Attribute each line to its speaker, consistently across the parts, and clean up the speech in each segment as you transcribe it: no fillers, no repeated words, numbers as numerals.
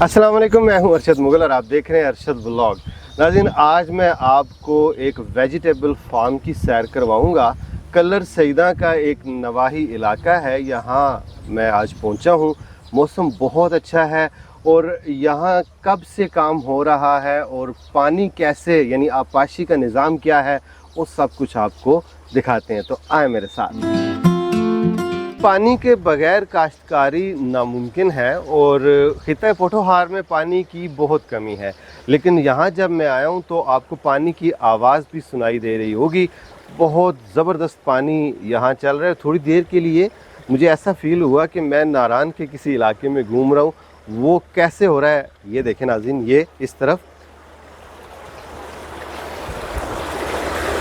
Speaker 1: अस्सलाम वालेकुम, मैं हूं अरशद मुगल और आप देख रहे हैं अरशद व्लॉग। नाज़रीन, आज मैं आपको एक वेजिटेबल फार्म की सैर करवाऊंगा। कलर सईदा का एक नवाही इलाका है, यहाँ मैं आज पहुंचा हूं। मौसम बहुत अच्छा है और यहाँ कब से काम हो रहा है और पानी कैसे यानी आबपाशी का निज़ाम क्या है वो सब कुछ आपको दिखाते हैं, तो आए मेरे साथ। पानी के बगैर काश्तकारी नामुमकिन है और खिता पोठोहार में पानी की बहुत कमी है, लेकिन यहाँ जब मैं आया हूँ तो आपको पानी की आवाज़ भी सुनाई दे रही होगी। बहुत ज़बरदस्त पानी यहाँ चल रहा है। थोड़ी देर के लिए मुझे ऐसा फ़ील हुआ कि मैं नारान के किसी इलाके में घूम रहा हूँ। वो कैसे हो रहा है ये देखें नाज़रीन, ये इस तरफ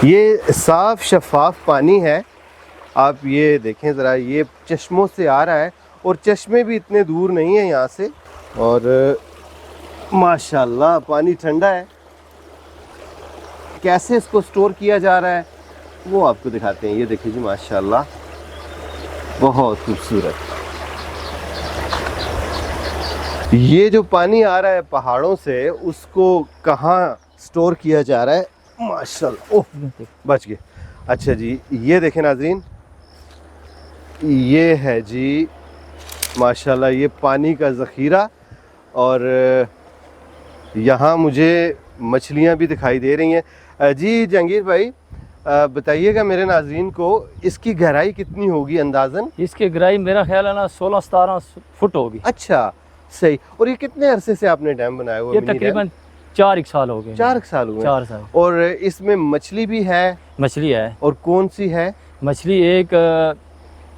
Speaker 1: ये साफ़ शफाफ पानी है। आप ये देखें ज़रा, ये चश्मों से आ रहा है और चश्मे भी इतने दूर नहीं है यहाँ से। और माशाल्लाह पानी ठंडा है। कैसे इसको स्टोर किया जा रहा है वो आपको दिखाते हैं। ये देखिए जी, माशाल्लाह बहुत खूबसूरत। ये जो पानी आ रहा है पहाड़ों से, उसको कहाँ स्टोर किया जा रहा है? माशाल्लाह, ओह बच गए। अच्छा जी, ये देखें नाज़रीन, ये है जी माशाल्लाह ये पानी का ज़ख़ीरा। और यहाँ मुझे मछलियाँ भी दिखाई दे रही हैं। जी जहांगीर भाई, बताइएगा मेरे नाज़रीन को, इसकी गहराई कितनी होगी अंदाज़न?
Speaker 2: इसकी गहराई मेरा ख्याल है ना 16-17 फुट होगी।
Speaker 1: अच्छा, सही। और ये कितने अरसे से आपने डैम बनाया हुआ?
Speaker 2: ये तकरीबन 4 साल हो गए।
Speaker 1: 4 साल हुए?
Speaker 2: 4 साल।
Speaker 1: और इसमें मछली भी है?
Speaker 2: मछली है।
Speaker 1: और कौन सी है?
Speaker 2: मछली एक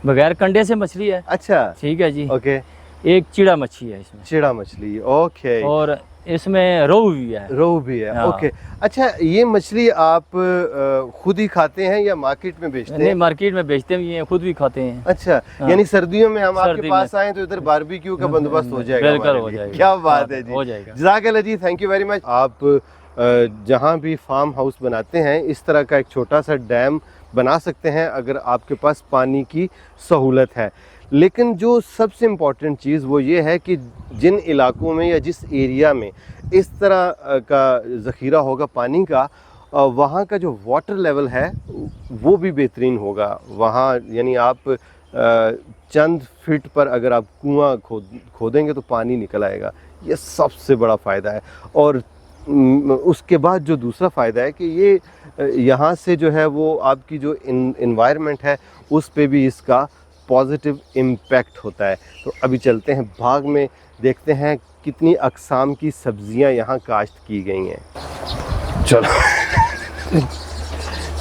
Speaker 2: बगैर कंडे से मछली है।
Speaker 1: अच्छा,
Speaker 2: ठीक है जी।
Speaker 1: ओके।
Speaker 2: एक चिड़ा मच्छी है इसमें।
Speaker 1: चिड़ा मछली, ओके।
Speaker 2: और इसमें रोहू भी है।
Speaker 1: रोहू भी है,
Speaker 2: हाँ।
Speaker 1: ओके। अच्छा, ये मछली आप खुद ही खाते हैं या मार्केट में बेचते हैं?
Speaker 2: नहीं, मार्केट में बेचते भी हैं, खुद भी खाते हैं।
Speaker 1: अच्छा,
Speaker 2: हाँ।
Speaker 1: यानी सर्दियों में हम आपके
Speaker 2: सर्दी
Speaker 1: पास आए तो इधर बारबेक्यू का बंदोबस्त हो जाएगा?
Speaker 2: बिल्कुल हो जाएगा।
Speaker 1: क्या बात है जी,
Speaker 2: हो जाएगा।
Speaker 1: जज़ाकल्लाह जी, थैंक यू वेरी मच। आप जहाँ भी फार्म हाउस बनाते हैं इस तरह का एक छोटा सा डैम बना सकते हैं अगर आपके पास पानी की सहूलत है। लेकिन जो सबसे इम्पॉर्टेंट चीज़ वो ये है कि जिन इलाकों में या जिस एरिया में इस तरह का ज़ख़ीरा होगा पानी का, वहाँ का जो वाटर लेवल है वो भी बेहतरीन होगा। वहाँ यानी आप चंद फीट पर अगर आप कुआँ खोदेंगे तो पानी निकल आएगा। ये सबसे बड़ा फ़ायदा है। और उसके बाद जो दूसरा फ़ायदा है कि ये यहाँ से जो है वो आपकी जो इन्वायरमेंट है उस पे भी इसका पॉजिटिव इम्पैक्ट होता है। तो अभी चलते हैं बाग में, देखते हैं कितनी अक़साम की सब्ज़ियाँ यहाँ काश्त की गई हैं। चलो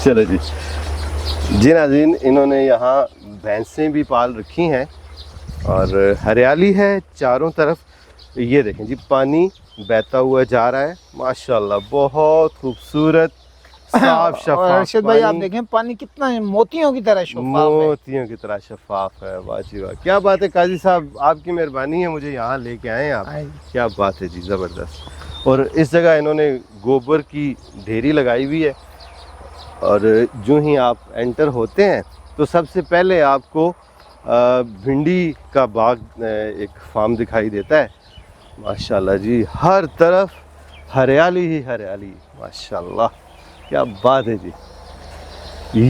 Speaker 1: चलो जी नाज़रीन, इन्होंने यहाँ भैंसें भी पाल रखी हैं और हरियाली है चारों तरफ। ये देखें जी, पानी बहता हुआ जा रहा है, माशाल्लाह बहुत खूबसूरत साफ शफाफ।
Speaker 3: अर्शद भाई आप देखें पानी कितना मोतियों की तरह शफाफ है।
Speaker 1: मोतियों की तरह शफाफ है। वाह जी वाह, क्या बात है काजी साहब, आपकी मेहरबानी है, मुझे यहाँ लेके आए हैं आप। क्या बात है जी, ज़बरदस्त। और इस जगह इन्होंने गोबर की ढेरी लगाई हुई है और जो ही आप एंटर होते हैं तो सबसे पहले आपको भिंडी का बाग एक फार्म दिखाई देता है। माशाल्लाह जी, हर तरफ हरियाली ही हरियाली, माशाल्लाह क्या बात है जी।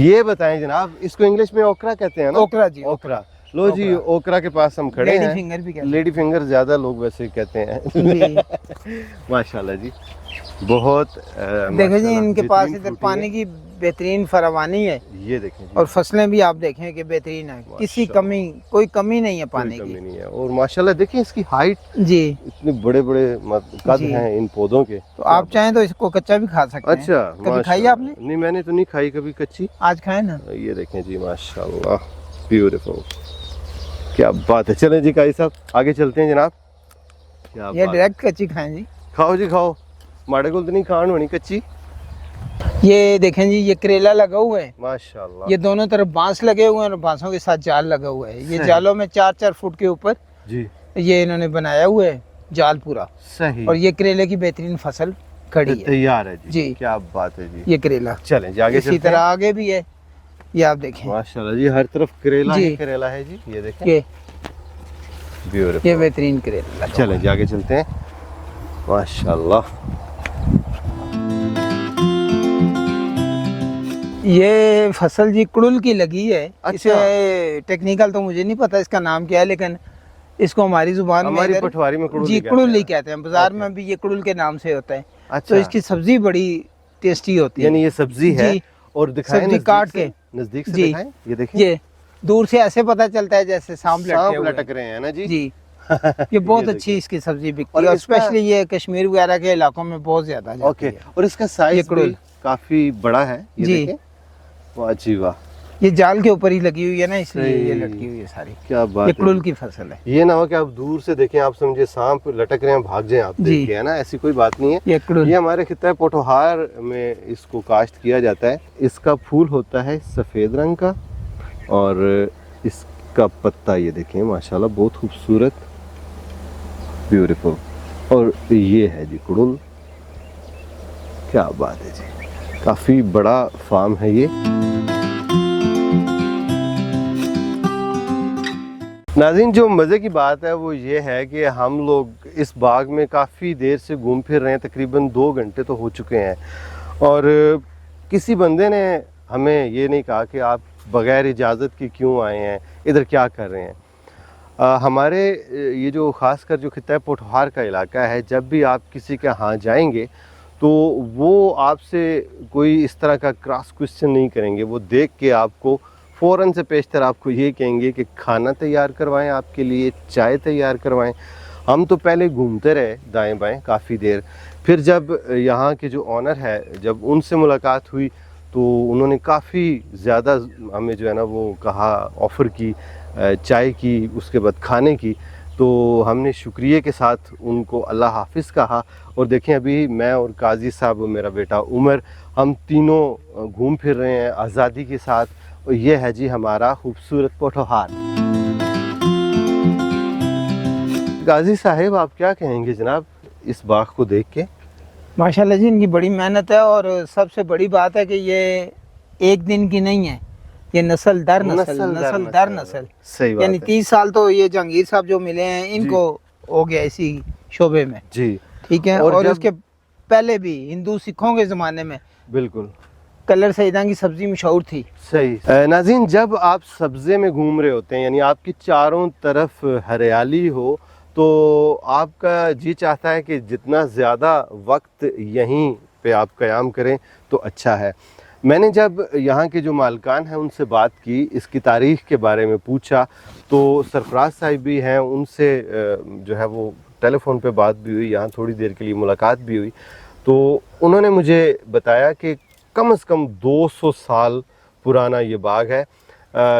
Speaker 1: ये बताएं जनाब, इसको इंग्लिश में ओकरा कहते हैं ना?
Speaker 3: ओकरा जी,
Speaker 1: ओकरा। लो जी, ओकरा के पास हम खड़े हैं।
Speaker 3: लेडी फिंगर भी कहते हैं।
Speaker 1: लेडी फिंगर ज़्यादा लोग वैसे कहते हैं। माशाल्लाह जी, बहुत
Speaker 3: देखें जी, इनके पास इधर पानी की बेहतरीन फरावानी है।
Speaker 1: ये देखें जी।
Speaker 3: और फसलें भी आप देखें कि बेहतरीन है, किसी कमी कोई कमी नहीं है पानी
Speaker 1: कोई
Speaker 3: की।
Speaker 1: कमी नहीं है। और माशाल्लाह देखिए इसकी हाइट
Speaker 3: जी,
Speaker 1: इतने बड़े बड़े कद
Speaker 3: जी।
Speaker 1: हैं इन पौधों के।
Speaker 3: तो आप चाहें तो इसको कच्चा भी खा सकते हैं।
Speaker 1: अच्छा,
Speaker 3: कभी खाई आपने?
Speaker 1: नहीं, मैंने तो नहीं खाई कभी कच्ची।
Speaker 3: आज खाए ना।
Speaker 1: ये देखें जी, माशाल्लाह ब्यूटीफुल, क्या बात है। चलें जी काई साहब, आगे चलते हैं जनाब। क्या
Speaker 3: ये
Speaker 1: बात।
Speaker 3: डायरेक्ट कच्ची खाएं जी।
Speaker 1: खाओ जी खाओ, माड़े को तो नहीं खान होनी कच्ची।
Speaker 3: ये देखें जी, ये करेला लगा हुआ है।
Speaker 1: माशाल्लाह।
Speaker 3: ये दोनों तरफ बांस लगे हुए हैं और बांसों के साथ जाल लगा हुआ है। ये जालों में 4-4 फुट के ऊपर
Speaker 1: जी
Speaker 3: ये इन्होंने बनाया हुआ है जाल पूरा।
Speaker 1: सही।
Speaker 3: और ये करेले की बेहतरीन फसल खड़ी है।
Speaker 1: तैयार है जी।
Speaker 3: जी।
Speaker 1: क्या बात है जी।
Speaker 3: ये करेला
Speaker 1: चलें जी आगे
Speaker 3: इसी
Speaker 1: चलते
Speaker 3: तरह
Speaker 1: हैं।
Speaker 3: आगे भी है, ये आप देखें।
Speaker 1: माशाल्लाह जी, हर तरफ करेला
Speaker 3: जी।
Speaker 1: ही करेला है जी। ये देखें।
Speaker 3: ये
Speaker 1: ब्यूटीफुल।
Speaker 3: ये बेहतरीन करेला।
Speaker 1: चलें जी आगे चलते हैं। माशाल्लाह।
Speaker 3: ये फसल जी कुड़ुल की लगी है।
Speaker 1: अच्छा।
Speaker 3: इसे टेक्निकल तो मुझे नहीं पता इसका नाम क्या है, लेकिन इसको हमारी जुबान में
Speaker 1: हमारी
Speaker 3: इधर
Speaker 1: पटवारी में कुड़ुल
Speaker 3: जी
Speaker 1: ही कहते
Speaker 3: कुड़ुल ही
Speaker 1: हैं।
Speaker 3: कहते हैं। बाजार
Speaker 1: ओके।
Speaker 3: में भी ये कुड़ुल के नाम से होता है।
Speaker 1: अच्छा।
Speaker 3: तो इसकी सब्जी बड़ी टेस्टी होती है।
Speaker 1: यानी ये सब्जी है।
Speaker 3: जी।
Speaker 1: और दिखाएं
Speaker 3: सब्जी
Speaker 1: नजदीक
Speaker 3: काट
Speaker 1: से?
Speaker 3: के।
Speaker 1: नजदीक से
Speaker 3: जी।
Speaker 1: दिखाएं, ये देखें
Speaker 3: ये दूर से ऐसे पता चलता है जैसे सांप
Speaker 1: सांप
Speaker 3: हुए
Speaker 1: लटक रहे हैं ना जी।
Speaker 3: जी। ये बहुत
Speaker 1: ये
Speaker 3: अच्छी
Speaker 1: देखिए।
Speaker 3: इसकी सब्जी बिकती
Speaker 1: और
Speaker 3: है, और
Speaker 1: इसका-
Speaker 3: स्पेशली ये कश्मीर वगैरह के इलाकों में बहुत ज्यादा जाती
Speaker 1: ओके।
Speaker 3: है।
Speaker 1: और इसका
Speaker 3: ये
Speaker 1: साइज भी
Speaker 3: कुड़ुल।
Speaker 1: काफी बड़ा है, ये
Speaker 3: जी।
Speaker 1: देखें। वाह जी वाह,
Speaker 3: ये जाल के ऊपर ही लगी हुई है ना, इसलिए ये
Speaker 1: सही।
Speaker 3: लटकी हुई है सारी।
Speaker 1: क्या बात
Speaker 3: ये
Speaker 1: है।
Speaker 3: कुड़ुल की फसल है।
Speaker 1: ये ना हो कि आप दूर से देखें, आप समझे सांप लटक रहे हैं, भाग जाएं आप
Speaker 3: जी।
Speaker 1: देख के, है ना, ऐसी कोई बात नहीं है।
Speaker 3: ये कुड़ुल।
Speaker 1: ये हमारे खिता पोठोहार में इसको काश्त किया जाता है। इसका फूल होता है सफ़ेद रंग का, और इसका पत्ता ये देखें माशाल्लाह बहुत खूबसूरत, ब्यूटीफुल। और ये है जी कुड़ुल। क्या बात है जी, काफ़ी बड़ा फार्म है ये। नाज़रीन, जो मज़े की बात है वो ये है कि हम लोग इस बाग में काफ़ी देर से घूम फिर रहे हैं, तकरीबन 2 घंटे तो हो चुके हैं, और किसी बंदे ने हमें ये नहीं कहा कि आप बग़ैर इजाज़त के क्यों आए हैं, इधर क्या कर रहे हैं। हमारे ये जो ख़ासकर जो खिता पोठोहार का इलाका है, जब भी आप किसी के यहाँ जाएंगे तो वो आपसे कोई इस तरह का क्रॉस क्वेश्चन नहीं करेंगे। वो देख के आपको फ़ौरन से पेशतर आपको ये कहेंगे कि खाना तैयार करवाएं, आपके लिए चाय तैयार करवाएं। हम तो पहले घूमते रहे दाएं बाएं काफ़ी देर, फिर जब यहाँ के जो ऑनर है, जब उनसे मुलाकात हुई तो उन्होंने काफ़ी ज़्यादा हमें जो है ना वो कहा, ऑफ़र की चाय की, उसके बाद खाने की। तो हमने शुक्रिया के साथ उनको अल्लाह हाफिज़ कहा। और देखें अभी मैं और काजी साहब और मेरा बेटा उमर, हम तीनों घूम फिर रहे हैं आज़ादी के साथ। और ये है जी हमारा खूबसूरत पोठोहार। गाजी साहिब, आप क्या कहेंगे जनाब इस बाग को देख के?
Speaker 3: माशाल्लाह जी, इनकी बड़ी मेहनत है, और सबसे बड़ी बात है कि ये एक दिन की नहीं है, ये नस्ल दर नस्ल।
Speaker 1: सही बात
Speaker 3: यानी
Speaker 1: है
Speaker 3: 30 साल तो ये जहांगीर साहब जो मिले हैं इनको हो गया इसी शोबे में।
Speaker 1: जी।
Speaker 3: ठीक है।
Speaker 1: और
Speaker 3: और
Speaker 1: जब-
Speaker 3: उसके पहले भी हिंदू सिखों के ज़माने में
Speaker 1: बिल्कुल
Speaker 3: कलर सईदा की सब्जी मशहूर थी।
Speaker 1: सही। नाज़रीन, जब आप सब्ज़े में घूम रहे होते हैं, यानी आपकी चारों तरफ हरियाली हो, तो आपका जी चाहता है कि जितना ज़्यादा वक्त यहीं पे आप क़याम करें तो अच्छा है। मैंने जब यहाँ के जो मालकान हैं उनसे बात की, इसकी तारीख़ के बारे में पूछा, तो सरफराज साहिब भी हैं, उनसे जो है वो टेलीफोन पे बात भी हुई, यहाँ थोड़ी देर के लिए मुलाकात भी हुई। तो उन्होंने मुझे बताया कि कम से कम 200 साल पुराना ये बाग है।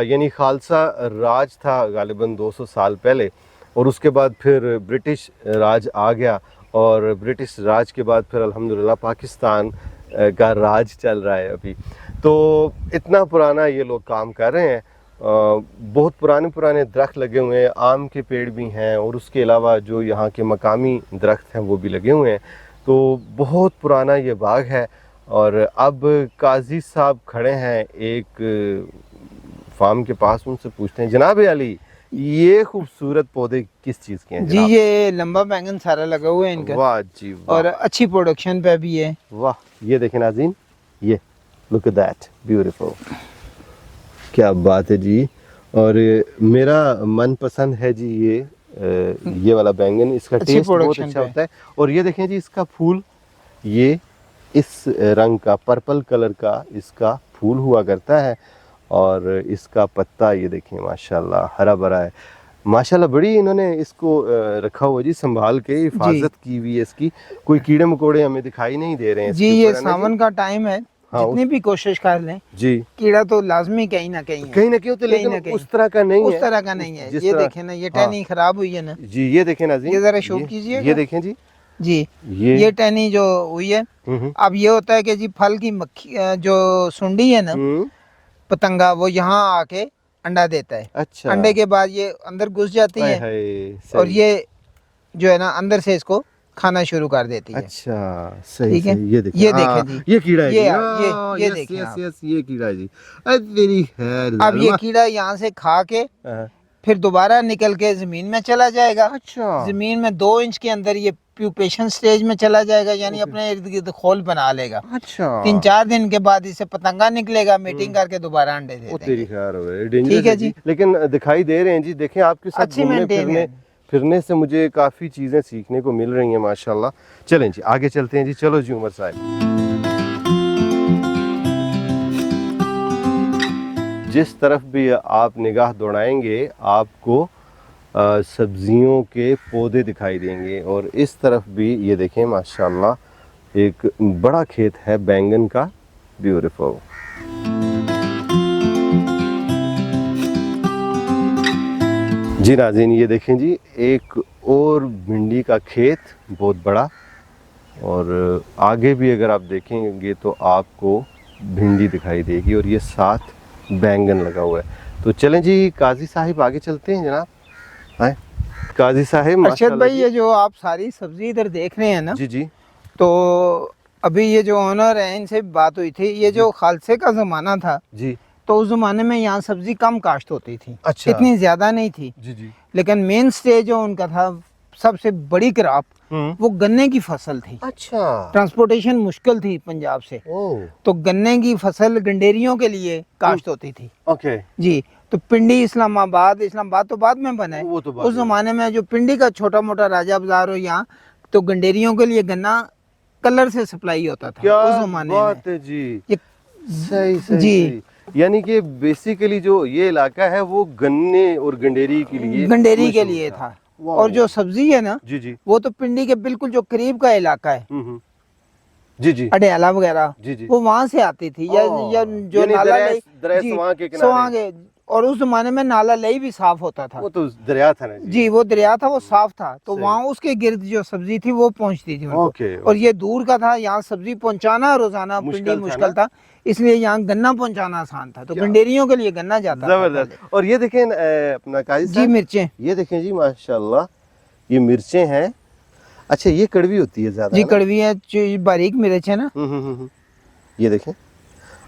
Speaker 1: यानी खालसा राज था गालिबन 200 साल पहले, और उसके बाद फिर ब्रिटिश राज आ गया, और ब्रिटिश राज के बाद फिर अल्हम्दुलिल्लाह पाकिस्तान का राज चल रहा है अभी। तो इतना पुराना ये लोग काम कर रहे हैं। बहुत पुराने दरख्त लगे हुए हैं, आम के पेड़ भी हैं, और उसके अलावा जो यहाँ के मकामी दरख्त हैं वो भी लगे हुए हैं। तो बहुत पुराना ये बाग है। और अब काजी साहब खड़े हैं एक फार्म के पास, उनसे पूछते हैं, जनाब अली, ये खूबसूरत पौधे किस चीज़ के हैं
Speaker 3: जी?
Speaker 1: जनाब?
Speaker 3: ये लंबा बैंगन सारा लगा हुआ है इनका।
Speaker 1: वाह जी वाह।
Speaker 3: और अच्छी प्रोडक्शन पे भी है।
Speaker 1: वाह, ये देखें नाज़रीन, ये लुक एट दैट, ब्यूटीफुल, क्या बात है जी। और मेरा मनपसंद है जी ये वाला बैंगन, इसका
Speaker 3: अच्छी
Speaker 1: टेस्ट बहुत
Speaker 3: production
Speaker 1: अच्छा
Speaker 3: पे।
Speaker 1: होता है। और ये देखें जी, इसका फूल, ये इस रंग का पर्पल कलर का इसका फूल हुआ करता है, और इसका पत्ता ये देखें माशाल्लाह हरा भरा है। माशाल्लाह बड़ी इन्होंने इसको रखा हुआ जी, संभाल के हिफाजत की हुई है इसकी। कोई कीड़े मकोड़े हमें दिखाई नहीं दे रहे हैं
Speaker 3: जी,
Speaker 1: इसके
Speaker 3: ये
Speaker 1: ऊपर, है ना
Speaker 3: सावन का टाइम है,
Speaker 1: हाँ,
Speaker 3: जितनी भी कोशिश कर लें
Speaker 1: जी,
Speaker 3: कीड़ा तो लाजमी कहीं ना कहीं है।
Speaker 1: कहीं ना कहीं तो,
Speaker 3: कहीं ना
Speaker 1: लेकिन
Speaker 3: कहीं।
Speaker 1: उस तरह का नहीं
Speaker 3: उस
Speaker 1: है।
Speaker 3: तरह का नहीं है।
Speaker 1: जिस
Speaker 3: ये
Speaker 1: तरह-
Speaker 3: देखें ना, ये टहनी खराब हुई है ना
Speaker 1: जी, ये देखें नाज़रीन,
Speaker 3: ये जरा शो कीजिएगा।
Speaker 1: ये देखें जी,
Speaker 3: जी।
Speaker 1: ये
Speaker 3: ये टहनी जो हुई है, अब ये होता है कि जी फल की मक्खी जो सुंडी है ना, पतंगा, वो यहाँ आके अंडा देता है।
Speaker 1: अच्छा,
Speaker 3: अंडे के बाद ये अंदर घुस जाती
Speaker 1: हाय
Speaker 3: है,
Speaker 1: हाय,
Speaker 3: और
Speaker 1: सही।
Speaker 3: ये जो है ना अंदर से इसको खाना शुरू कर देती है।
Speaker 1: अच्छा, सही
Speaker 3: ठीक है?
Speaker 1: सही, ये देखें,
Speaker 3: ये
Speaker 1: हाँ,
Speaker 3: देखें जी,
Speaker 1: ये कीड़ा है
Speaker 3: ये
Speaker 1: जी,
Speaker 3: ये
Speaker 1: यस,
Speaker 3: देखें
Speaker 1: यस,
Speaker 3: आप।
Speaker 1: यस, ये कीड़ा है जी। मेरी खैर
Speaker 3: अब ये कीड़ा यहाँ से खा के फिर दोबारा निकल के जमीन में चला जाएगा।
Speaker 1: अच्छा
Speaker 3: जमीन में 2 इंच के अंदर ये प्यूपेशन स्टेज में चला जाएगा, यानी अपने इर्द गिर्द खोल बना लेगा।
Speaker 1: अच्छा
Speaker 3: 3-4 दिन के बाद इसे पतंगा निकलेगा, मीटिंग करके दोबारा अंडे दे
Speaker 1: वो
Speaker 3: देंगे।
Speaker 1: तेरी खैर है, डेंजरस
Speaker 3: ठीक है
Speaker 1: है
Speaker 3: जी।
Speaker 1: लेकिन दिखाई दे रहे हैं जी। देखें आपके साथ
Speaker 3: अच्छी
Speaker 1: घूमने
Speaker 3: maintain
Speaker 1: फिरने
Speaker 3: है।
Speaker 1: फिरने से मुझे काफ़ी चीज़ें सीखने को मिल रही हैं माशाल्लाह। चलें जी आगे चलते हैं जी। चलो जी उमर साहब, जिस तरफ भी आप निगाह दौड़ाएंगे आपको सब्जियों के पौधे दिखाई देंगे, और इस तरफ भी ये देखें माशाल्लाह एक बड़ा खेत है बैंगन का। ब्यूटीफुल। जी नाज़रीन ये देखें जी, एक और भिंडी का खेत बहुत बड़ा, और आगे भी अगर आप देखेंगे तो आपको भिंडी दिखाई देगी, और ये साथ बैंगन लगा हुआ है। तो चलें जी काजी साहिब आगे चलते हैं जनाब। आए काजी साहिब।
Speaker 3: अरशद भाई, ये जो आप सारी सब्जी इधर देख रहे हैं ना,
Speaker 1: जी जी
Speaker 3: तो अभी ये जो ऑनर है इनसे बात हुई थी, ये जो खालसे का ज़माना था
Speaker 1: जी।
Speaker 3: तो उस ज़माने में यहाँ सब्जी कम काश्त होती थी।
Speaker 1: अच्छा।
Speaker 3: इतनी ज़्यादा नहीं थी,
Speaker 1: जी जी।
Speaker 3: लेकिन मेन स्टेज जो उनका था, सबसे बड़ी क्रॉप वो गन्ने की फसल थी।
Speaker 1: अच्छा।
Speaker 3: ट्रांसपोर्टेशन मुश्किल थी पंजाब से,
Speaker 1: ओह
Speaker 3: तो गन्ने की फसल गंडेरियों के लिए काश्त होती थी।
Speaker 1: ओके।
Speaker 3: जी, तो पिंडी इस्लामाबाद तो बाद में बना है।
Speaker 1: वो तो बाद
Speaker 3: उस
Speaker 1: में।
Speaker 3: जमाने में जो पिंडी का छोटा मोटा राजा बाजार हो यहाँ, तो गंडेरियों के लिए गन्ना कलर से सप्लाई होता था
Speaker 1: क्या
Speaker 3: उस जमाने में।
Speaker 1: बात है जी।
Speaker 3: ये
Speaker 1: सही सही
Speaker 3: जी।
Speaker 1: सही। यानी कि बेसिकली जो ये इलाका है वो गन्ने और गंडेरी के लिए
Speaker 3: गंडेरी के
Speaker 1: मशहूर
Speaker 3: लिए था।
Speaker 1: वाह।
Speaker 3: और जो सब्जी है ना,
Speaker 1: जी जी।
Speaker 3: वो तो पिंडी के बिल्कुल जो करीब का इलाका है,
Speaker 1: जी जी
Speaker 3: अडयाला वगैरह,
Speaker 1: जी जी।
Speaker 3: वो वहां से आती थी। या जो
Speaker 1: यानी
Speaker 3: नाला
Speaker 1: दरिया-
Speaker 3: लई,
Speaker 1: दरिया
Speaker 3: जी,
Speaker 1: सवां के किनारे।
Speaker 3: सवां के, और उस जमाने में नाला लई भी साफ होता था।
Speaker 1: वो तो दरिया था ना जी।
Speaker 3: जी, वो दरिया था, वो साफ था, तो
Speaker 1: सही।
Speaker 3: वहाँ उसके गिर्द जो सब्जी थी वो पहुँचती थी उनको।
Speaker 1: ओके,
Speaker 3: और ये दूर का था, यहाँ सब्जी पहुँचाना रोजाना
Speaker 1: मुश्किल
Speaker 3: पिंडी
Speaker 1: था
Speaker 3: मुश्किल
Speaker 1: ना?
Speaker 3: था, इसलिए यहाँ गन्ना पहुँचाना आसान था, तो
Speaker 1: क्या?
Speaker 3: गंडेरियों के लिए गन्ना जाता था
Speaker 1: जबरदस्त।
Speaker 3: पहले।
Speaker 1: और ये देखें अपना काजी
Speaker 3: जी,
Speaker 1: साहब,
Speaker 3: मिर्चें।
Speaker 1: ये देखें जी माशाल्लाह ये मिर्चें हैं। अच्छा ये कड़वी होती है ज्यादा
Speaker 3: जी,
Speaker 1: है ना?
Speaker 3: कड़वी है, जो बारीक मिर्च है ना।
Speaker 1: ये देखें,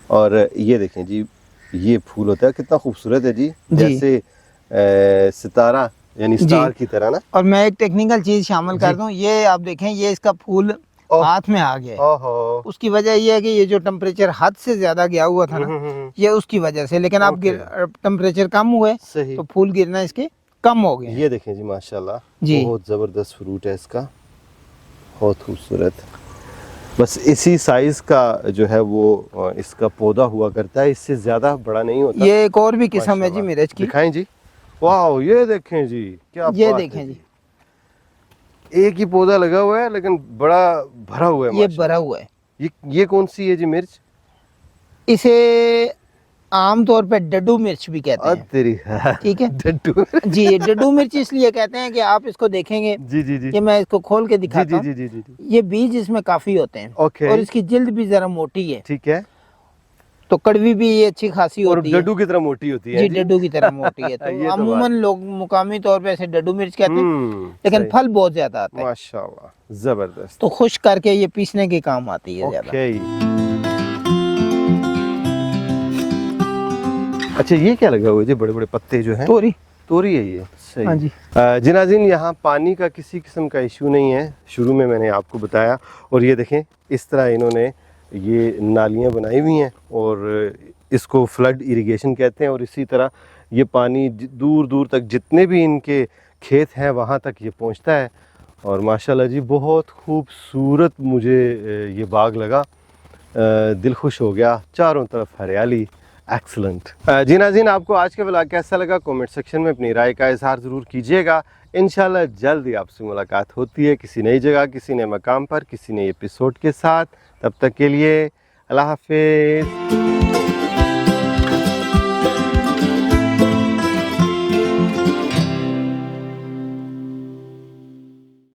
Speaker 1: और ये देखें जी, ये फूल होता है कितना खूबसूरत है जी,
Speaker 3: जी।
Speaker 1: जैसे सितारा यानी
Speaker 3: जी।
Speaker 1: स्टार की तरह ना।
Speaker 3: और मैं एक टेक्निकल चीज शामिल कर
Speaker 1: जी।
Speaker 3: दूं, ये आप देखें, ये इसका फूल
Speaker 1: ओह।
Speaker 3: हाथ में आ गया है।
Speaker 1: ओहो।
Speaker 3: उसकी वजह ये है कि ये जो टेम्परेचर हद से ज्यादा गया हुआ था ना, ये उसकी वजह से। लेकिन अब टेम्परेचर कम हुए
Speaker 1: सही।
Speaker 3: तो फूल गिरना इसके कम हो गए।
Speaker 1: ये देखें जी माशाल्लाह,
Speaker 3: जी।
Speaker 1: बहुत जबरदस्त फ्रूट है इसका, बहुत खूबसूरत। बस इसी साइज का जो है वो इसका पौधा हुआ करता है, इससे ज्यादा बड़ा नहीं होता।
Speaker 3: ये एक और भी किस्म है जी
Speaker 1: माशाल्लाह।
Speaker 3: मिर्च की।
Speaker 1: दिखाएं जी। वाह ये देखें जी, क्या
Speaker 3: ये
Speaker 1: बात है
Speaker 3: देखें जी,
Speaker 1: एक ही पौधा लगा हुआ है लेकिन बड़ा भरा हुआ है
Speaker 3: ये
Speaker 1: माशाल्लाह।
Speaker 3: भरा हुआ है।
Speaker 1: ये कौन सी है जी मिर्च?
Speaker 3: इसे आमतौर पे डड्डू मिर्च भी कहते हैं।
Speaker 1: तेरी
Speaker 3: ठीक है
Speaker 1: डड्डू।
Speaker 3: जी, ये डड्डू मिर्च इसलिए कहते हैं कि आप इसको देखेंगे,
Speaker 1: जी जी जी
Speaker 3: ये मैं इसको खोल के
Speaker 1: जी
Speaker 3: दिखाता
Speaker 1: जी
Speaker 3: हूँ।
Speaker 1: जी जी जी जी।
Speaker 3: ये बीज इसमें काफी होते हैं,
Speaker 1: ओके।
Speaker 3: और इसकी जिल्द भी जरा मोटी है,
Speaker 1: ठीक है।
Speaker 3: तो कड़वी भी ये अच्छी खासी
Speaker 1: और
Speaker 3: होती है।
Speaker 1: डड्डू की तरह मोटी होती है
Speaker 3: जी, डड्डू की तरह मोटी है।
Speaker 1: ये
Speaker 3: तो
Speaker 1: तो
Speaker 3: अमूमन लोग मुकामी तौर पे ऐसे डड्डू मिर्च कहते हैं, लेकिन
Speaker 1: सही।
Speaker 3: फल बहुत ज्यादा आता है,
Speaker 1: माशाल्लाह जबरदस्त।
Speaker 3: तो खुश करके ये पीसने के काम आती है ज्यादा।
Speaker 1: ओके। अच्छा ये क्या लगा हुआ है जी, बड़े बड़े पत्ते जो हैं? तोरी है ये। सही।
Speaker 3: हाँ जी।
Speaker 1: जी नाज़रीन, यहाँ पानी का किसी किस्म का इशू नहीं है, शुरू में मैंने आपको बताया। और ये देखें इस तरह इन्होंने ये नालियाँ बनाई हुई हैं, और इसको फ्लड इरिगेशन कहते हैं। और इसी तरह ये पानी दूर दूर तक जितने भी इनके खेत हैं वहाँ तक ये पहुँचता है। और माशाल्लाह जी बहुत खूबसूरत मुझे ये बाग लगा, दिल खुश हो गया, चारों तरफ हरियाली। एक्सलेंट। जी नाज़रीन, आपको आज का व्लॉग कैसा लगा कमेंट सेक्शन में अपनी राय का इजहार ज़रूर कीजिएगा। इंशाल्लाह जल्द ही आपसे मुलाकात होती है किसी नई जगह, किसी नए मकाम पर, किसी नए एपिसोड के साथ। तब तक के लिए अल्लाह हाफिज़।